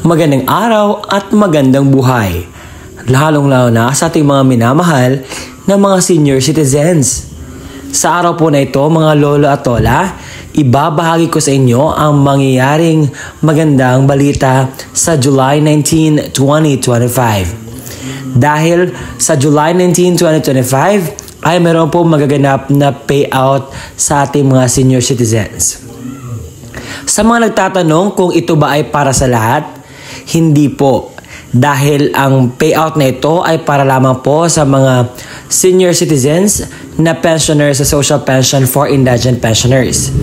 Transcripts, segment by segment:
magandang araw at magandang buhay. Lalong-lalo na sa ating mga minamahal na mga senior citizens. Sa araw po na ito mga lolo at lola, ibabahagi ko sa inyo ang mangyayaring magandang balita sa July 19, 2025. Dahil sa July 19, 2025 ay meron po magaganap na payout sa ating mga senior citizens. Sa mga nagtatanong kung ito ba ay para sa lahat, hindi po. Dahil ang payout na ito ay para lamang po sa mga senior citizens na pensioners sa Social Pension for Indigent Pensioners.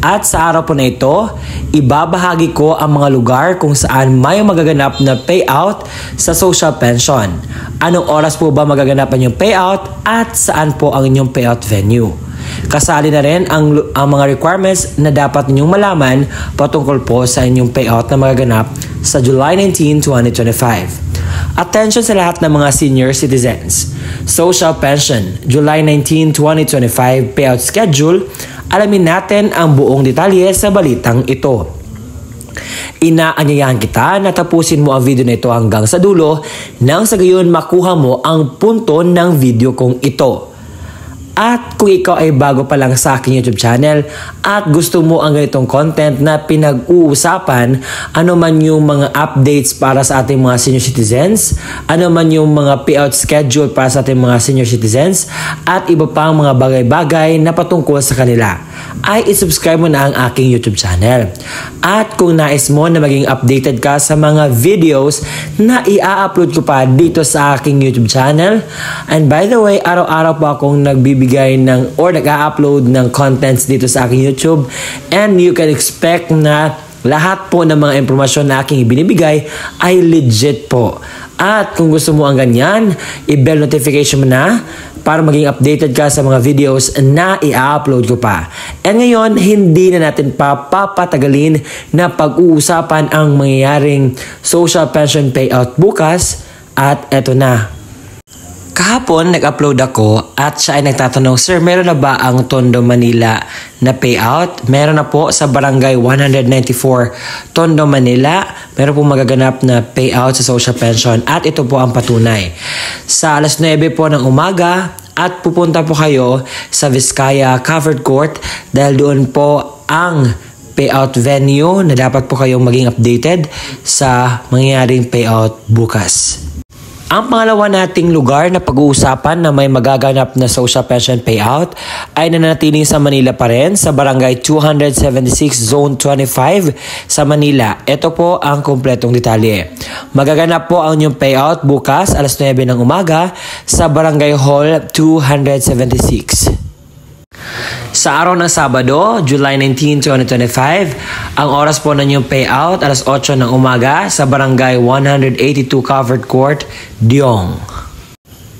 At sa araw po na ito, ibabahagi ko ang mga lugar kung saan may magaganap na payout sa social pension. Anong oras po ba magaganapan yung payout at saan po ang inyong payout venue? Kasali na rin ang mga requirements na dapat ninyong malaman patungkol po sa inyong payout na magaganap sa July 19, 2025. Attention sa lahat ng mga senior citizens. Social Pension, July 19, 2025 payout schedule. Alamin natin ang buong detalye sa balitang ito. Inaanyayahan kita na tapusin mo ang video na ito hanggang sa dulo nang sa gayon makuha mo ang punto ng video kong ito. At kung ikaw ay bago pa lang sa aking YouTube channel at gusto mo ang ganitong content na pinag-uusapan, ano man yung mga updates para sa ating mga senior citizens, ano man yung mga payout schedule para sa ating mga senior citizens, at iba pang mga bagay-bagay na patungkol sa kanila, ay isubscribe mo na ang aking YouTube channel. At kung nais mo na maging updated ka sa mga videos na i-upload ko pa dito sa aking YouTube channel, and by the way, araw-araw po akong nagbibigay or nag-upload ng contents dito sa aking YouTube, and you can expect na lahat po ng mga impormasyon na aking ibinibigay ay legit po. At kung gusto mo ang ganyan, i-bell notification mo na para maging updated ka sa mga videos na i-upload ko pa. And ngayon, hindi na natin papatagalin na pag-uusapan ang mangyayaring social pension payout bukas, at eto na. Kahapon, nag-upload ako at siya ay nagtatanong, Sir, meron na ba ang Tondo, Manila na payout? Meron na po sa Barangay 194 Tondo, Manila. Meron po magaganap na payout sa social pension at ito po ang patunay. Sa alas 9 po ng umaga at pupunta po kayo sa Vizcaya Covered Court dahil doon po ang payout venue na dapat po kayong maging updated sa mangyayaring payout bukas. Ang pangalawa nating lugar na pag-uusapan na may magaganap na social pension payout ay nananatiling sa Manila pa rin sa Barangay 276 Zone 25 sa Manila. Ito po ang kumpletong detalye. Magaganap po ang inyong payout bukas alas 9 ng umaga sa Barangay Hall 276. Sa araw ng Sabado, July 19, 2025, ang oras po ng inyong payout, alas 8 ng umaga sa Barangay 182 Covered Court, Diong.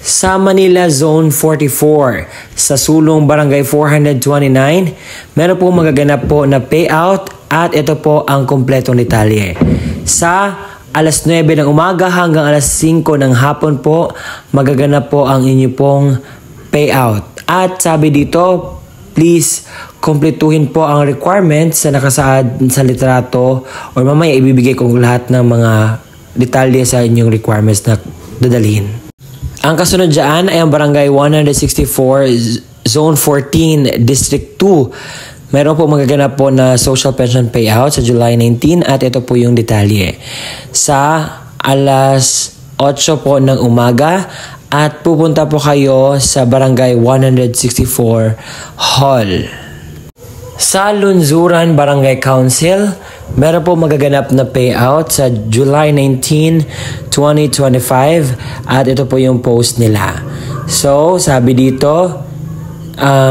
Sa Manila Zone 44, sa sulong Barangay 429, meron po magaganap po na payout at ito po ang kumpletong detalye. Sa alas 9 ng umaga hanggang alas 5 ng hapon po, magaganap po ang inyo pong payout. At sabi dito, please, kumpletuhin po ang requirements na nakasaad sa litrato or mamaya ibibigay ko lahat ng mga detalye sa inyong requirements na dadalhin. Ang kasunod dyan ay ang Barangay 164 Zone 14 District 2. Meron po magaganap po na social pension payout sa July 19 at ito po yung detalye. Sa alas 8 po ng umaga at pupunta po kayo sa Barangay 164 Hall. Sa Lunzuran Barangay Council, meron po magaganap na payout sa July 19, 2025 at ito po yung post nila. So, sabi dito,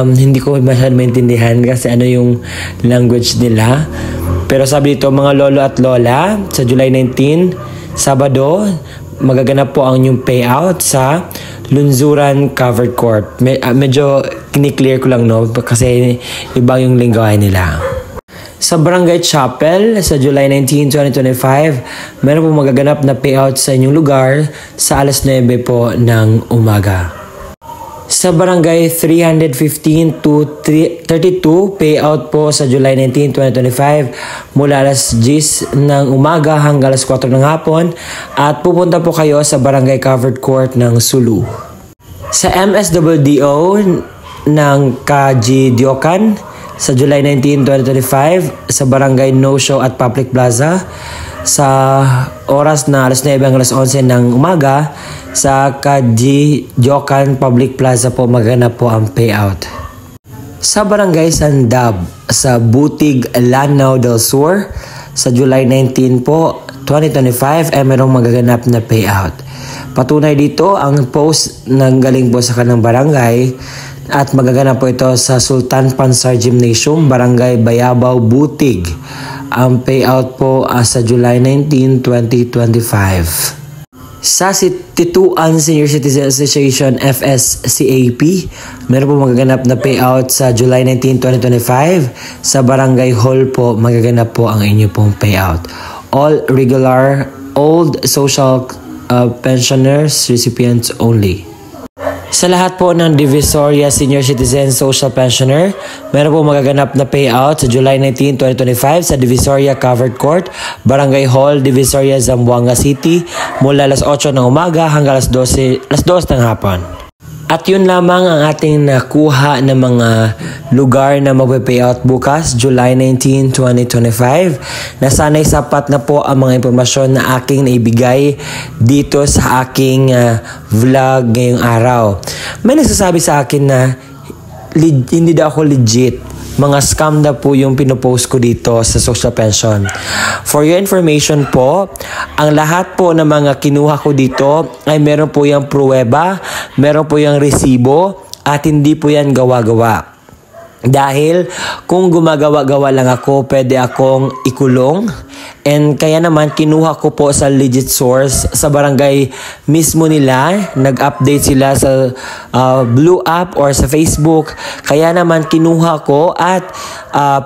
hindi ko masyadong maintindihan kasi ano yung language nila. Pero sabi dito, mga lolo at lola, sa July 19, Sabado, magaganap po ang inyong payout sa Lunzuran Covered Court. Medyo kiniklear ko lang no kasi iba yung lingwahe nila. Sa Barangay Chapel sa July 19, 2025, meron po magaganap na payout sa inyong lugar sa alas 9 po ng umaga. Sa barangay 315 to 32, payout po sa July 19, 2025 mula alas 10 ng umaga hanggang alas 4 ng hapon at pupunta po kayo sa barangay covered court ng Sulu. Sa MSWDO ng Kajidiokan sa July 19, 2025 sa barangay No Show at Public Plaza sa oras na alas 9 hanggang alas 11 ng umaga sa Kajidiokan Public Plaza po maganap po ang payout. Sa barangay Sandab sa Butig, Lanao del Sur sa July 19 po 2025 ay merong magaganap na payout. Patunay dito ang post ng galing po sa kanang barangay at magaganap po ito sa Sultan Pansar Gymnasium, Barangay Bayabaw, Butig. Ang payout po sa July 19, 2025. Sa Tituan Senior Citizen Association FSCAP, meron po magaganap na payout sa July 19, 2025. Sa Barangay Hall po, magaganap po ang inyo pong payout. All regular, old social pensioners, recipients only. Sa lahat po ng Divisoria Senior Citizen Social Pensioner, meron po magaganap na payout sa July 19, 2025 sa Divisoria Covered Court, Barangay Hall, Divisoria, Zamboanga City mula alas 8 ng umaga hanggang alas 2 ng hapon. At yun lamang ang ating nakuha ng mga lugar na magpe-payout bukas, July 19, 2025. Nasanay sapat na po ang mga impormasyon na aking naibigay dito sa aking vlog ngayong araw. May nagsasabi sa akin na hindi daw ako legit. Mga scam na po yung pinopost ko dito sa social pension. For your information po, ang lahat po ng mga kinuha ko dito ay meron po yung pruweba, meron po yung resibo, at hindi po yan gawa-gawa. Dahil kung gumagawa-gawa lang ako, pwede akong ikulong. And kaya naman kinuha ko po sa legit source sa barangay mismo nila. Nag-update sila sa Blue App or sa Facebook. Kaya naman kinuha ko at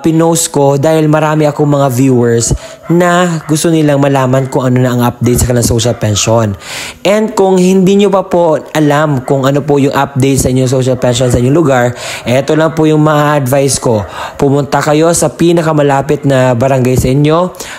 pinost ko dahil marami akong mga viewers na gusto nilang malaman kung ano na ang update sa kanilang social pension. And kung hindi nyo pa po alam kung ano po yung update sa inyong social pension sa inyong lugar, eto lang po yung ma-advise ko. Pumunta kayo sa pinakamalapit na barangay sa inyo,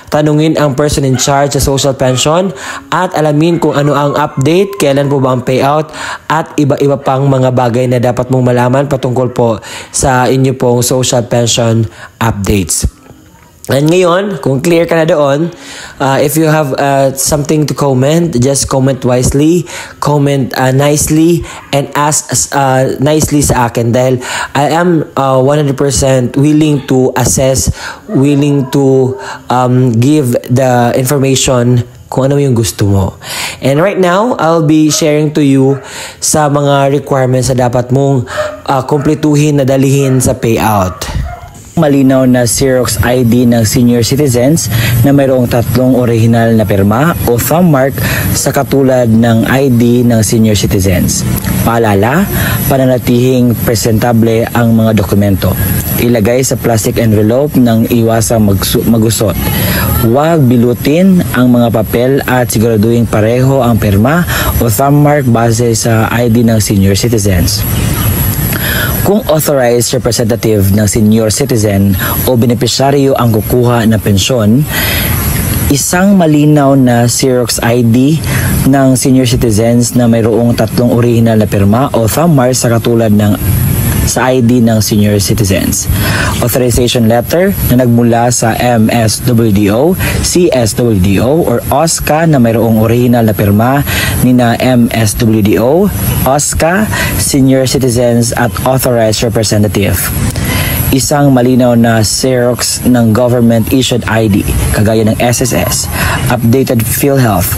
tanungin ang person in charge sa social pension at alamin kung ano ang update, kailan po ba ang payout at iba-iba pang mga bagay na dapat mong malaman patungkol po sa inyo pong social pension updates. And ngayon, kung clear ka na doon, if you have something to comment, just comment wisely, comment nicely, and ask nicely sa akin dahil I am 100% willing to assess, willing to give the information kung ano yung gusto mo. And right now, I'll be sharing to you sa mga requirements na dapat mong kumpletuhin na dalhin sa payout. Malinaw na Xerox ID ng senior citizens na mayroong 3 original na pirma o thumb mark sa katulad ng ID ng senior citizens. Paalala, pananatihing presentable ang mga dokumento. Ilagay sa plastic envelope nang iwasang magusot. Huwag bilutin ang mga papel at siguraduhin pareho ang pirma o thumb mark base sa ID ng senior citizens. Kung authorized representative ng senior citizen o benepisyaryo ang kukuha ng pensyon, isang malinaw na Xerox ID ng senior citizens na mayroong 3 original na pirma o thumb mark sa katulad ng sa ID ng senior citizens. Authorization letter na nagmula sa MSWDO, CSWDO, or OSCA na mayroong original na pirma ni na MSWDO, OSCA, senior citizens at authorized representative. Isang malinaw na Xerox ng government-issued ID, kagaya ng SSS, updated PhilHealth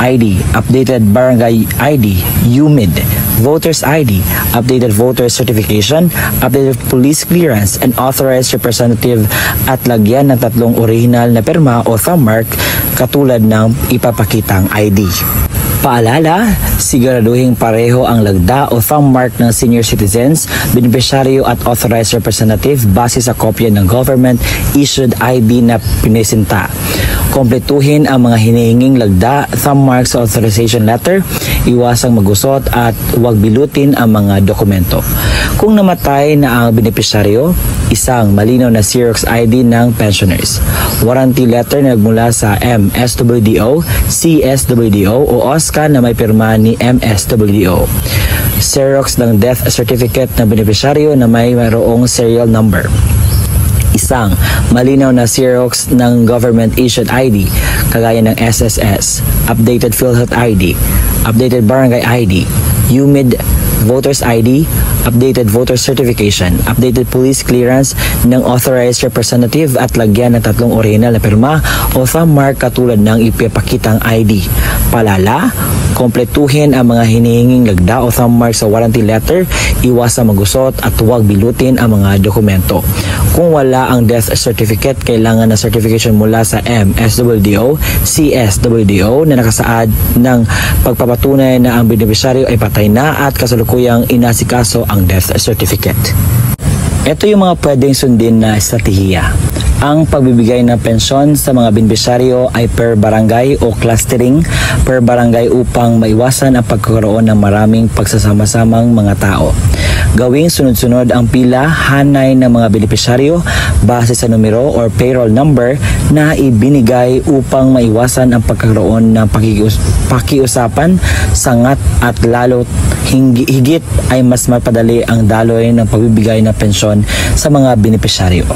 ID, updated Barangay ID, UMID, Voters ID, updated voter certification, updated police clearance, and authorized representative at lagyan ng 3 original na pirma o thumb mark katulad ng ipapakitang ID. Paalala, siguraduhin pareho ang lagda o thumb mark ng senior citizens, beneficiaryo at authorized representative base sa kopya ng government-issued ID na pinesenta. Kompletuhin ang mga hinihinging lagda, thumb marks sa authorization letter, iwasang magusot at huwag bilutin ang mga dokumento. Kung namatay na ang benepisyaryo, isang malinaw na Xerox ID ng pensioners, warranty letter na nagmula sa MSWDO, CSWDO o OSCA na may pirma ni MSWDO, Xerox ng death certificate ng benepisyaryo na may mayroong serial number, isang malinaw na Xerox ng government issued ID kagaya ng SSS, updated PhilHealth ID, updated barangay ID, UMID Voters ID, updated voter certification, updated police clearance ng authorized representative at lagyan ng 3 original na pirma o thumb mark katulad ng ipapakitang ID. Palala, kompletuhin ang mga hinihinging lagda o thumb mark sa warranty letter, iwasang magusot at huwag bilutin ang mga dokumento. Kung wala ang death certificate, kailangan na certification mula sa MSWDO, CSWDO na nakasaad ng pagpapatunay na ang benepisyaryo ay patay na at kasalukuyang inasikaso ang death certificate. Ito yung mga pwedeng sundin na estratehiya. Ang pagbibigay ng pensyon sa mga benepisyaryo ay per barangay o clustering per barangay upang maiwasan ang pagkakaroon ng maraming pagsasama-samang mga tao. Gawing sunod-sunod ang pila hanay ng mga benepisyaryo base sa numero or payroll number na ibinigay upang maiwasan ang pagkakaroon ng pakiusapan, sangat at lalo higit ay mas mapadali ang daloy ng pagbibigay ng pensyon sa mga benepisyaryo.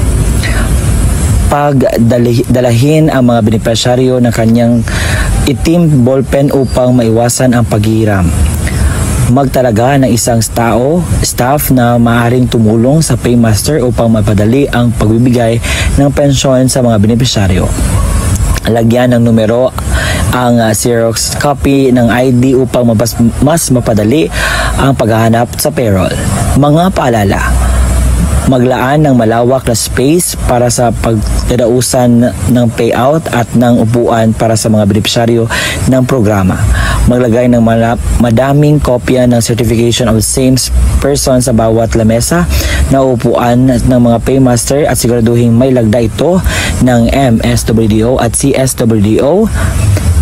Pagdalahin ang mga benepisyaryo ng kanyang itim ballpen upang maiwasan ang paghihiram. Magtalaga ng isang staff na maaaring tumulong sa paymaster upang mapadali ang pagbibigay ng pensyon sa mga benepisyaryo. Lagyan ng numero ang Xerox copy ng ID upang mas mapadali ang paghahanap sa payroll. Mga paalala: maglaan ng malawak na space para sa pagdadausan ng payout at ng upuan para sa mga benepisyaryo ng programa. Maglagay ng madaming kopya ng certification of same person sa bawat lamesa na upuan ng mga paymaster at siguraduhin may lagda ito ng MSWDO at CSWDO.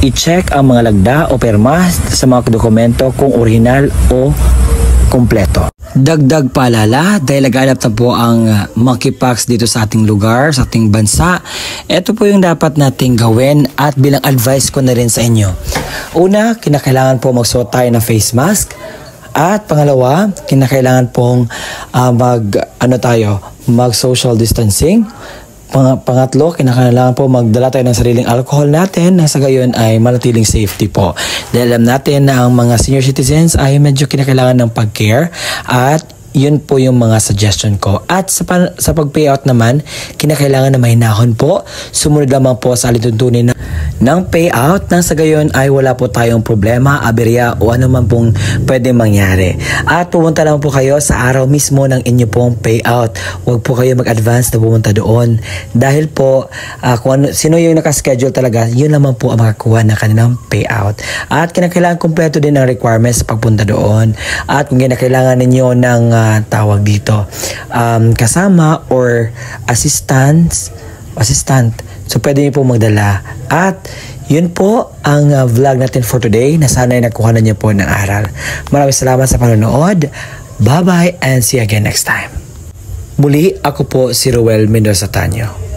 I-check ang mga lagda o perma sa mga dokumento kung original o kumpleto. Dagdag paalala, dahil naghanap na po ang monkeypox dito sa ating lugar, sa ating bansa, ito po yung dapat nating gawin at bilang advice ko na rin sa inyo. Una, kinakailangan po magsuot tayo ng face mask. At pangalawa, kinakailangan pong mag-social distancing. Pangatlo, kinakailangan po magdala tayo ng sariling alcohol natin na sa gayon ay manatiling safety po. Dahil alam natin na ang mga senior citizens ay medyo kinakailangan ng pag-care at yun po yung mga suggestion ko. At sa pag-payout naman, kinakailangan na mahinahon po. Sumunod lamang po sa alituntunin ng payout nang sa gayon ay wala po tayong problema, aberya o ano man pong pwede mangyari. At pumunta lang po kayo sa araw mismo ng inyo pong payout. Huwag po kayo mag-advance na pumunta doon. Dahil po, sino yung nakaschedule talaga, yun naman po ang makakuha ng kanilang payout. At kinakailangan kompleto din ang requirements sa pagpunta doon. At kung kinakailangan ninyo ng tawag dito kasama or assistant, so pwede niyo po magdala. At yun po ang vlog natin for today, na sana'y nakuha na niyo po ng aral. Maraming salamat sa panonood. Bye bye and see you again next time. Muli, ako po si Ruel Mendoza Tanyo.